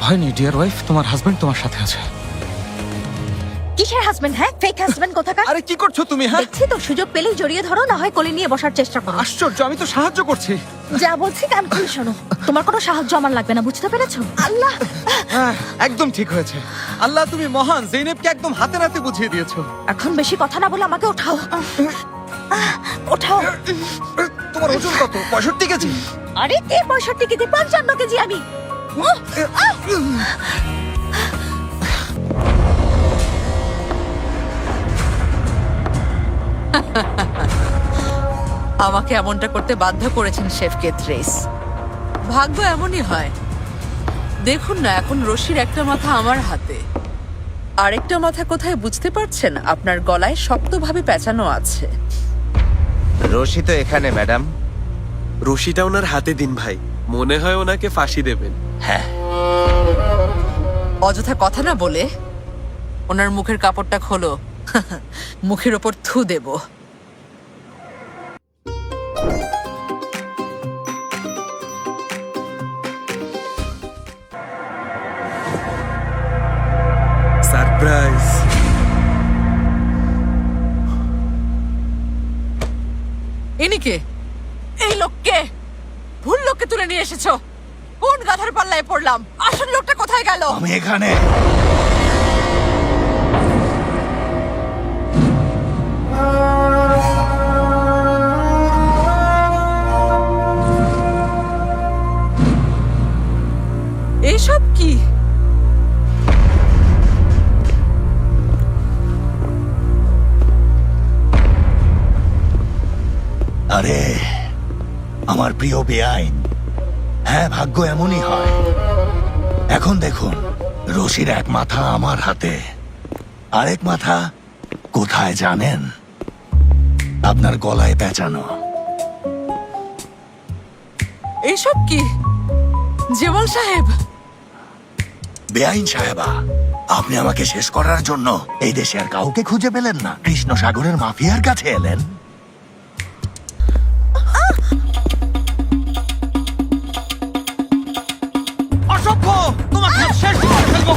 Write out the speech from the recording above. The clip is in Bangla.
ভয় নেই ডিয়ার ওয়াইফ, তোমার হাজবেন্ড তোমার সাথে আছে। কিসের হাজবেন্ড? হ্যাঁ, ফেক হাজবেন্ড কোথাকার। আরে কি করছো তুমি? হ্যাঁ দেখছি তো, সুযোগ পেলেই জড়িয়ে ধরো, না হয় কোলে নিয়ে বসার চেষ্টা করো। আশ্চর্য, আমি তো সাহায্য করছি। যা বলছি কান খুলে শোনো। তোমার কোনো সাহায্য আমার লাগবে না, বুঝতে পেরেছো? আল্লাহ, হ্যাঁ একদম ঠিক হয়েছে। আল্লাহ তুমি মহান, জেনেবকে একদম হাতে নাতে বুঝিয়ে দিয়েছো। এখন বেশি কথা না বলে আমাকে ওঠাও। ওঠাও। তোমার ওজন কত? 65 কেজি? আরে কে 65 কেজি? 55 কেজি আমি। আমাকে এমনটা করতে বাধ্য করেছেন শেফ কেথরিস। ভাগ্য এমনই হয়। দেখুন না, এখন রশির একটা মাথা আমার হাতে, আরেকটা মাথা কোথায় বুঝতে পারছেন? আপনার গলায় শক্তভাবে পেঁচানো আছে। রশি তো এখানে ম্যাডাম। রশিটা ওনার হাতে দিন ভাই, মনে হয় ওনাকে ফাঁসি দেবেন। হ্যাঁ অযথা কথা না বলে ওনার মুখের কাপড়টা খোলো। মুখের ওপর থু দেব। সারপ্রাইজ। ইনি কে? এই লোককে, ভুল লোককে তুলে নিয়ে এসেছো। কোন গাধার পাল্লায় পড়লাম? আসল লোকটা কোথায় গেল? আমি এখানে। এসব কি? আরে আমার প্রিয় বেআইন, হ্যাঁ ভাগ্য এমনই হয়। এখন দেখুন, রশির এক মাথা আমার হাতে, আরেক মাথা কোথায় জানেন? আপনার গলায় পেঁচানো। এসব কি জেওয়াল সাহেব? বেআইন সাহেবা, আপনি আমাকে শেষ করার জন্য এই দেশে আর কাউকে খুঁজে পেলেন না, কৃষ্ণ সাগরের মাফিয়ার কাছে এলেন। অসভ্য, তোমাকে শেষ করে ফেলবো।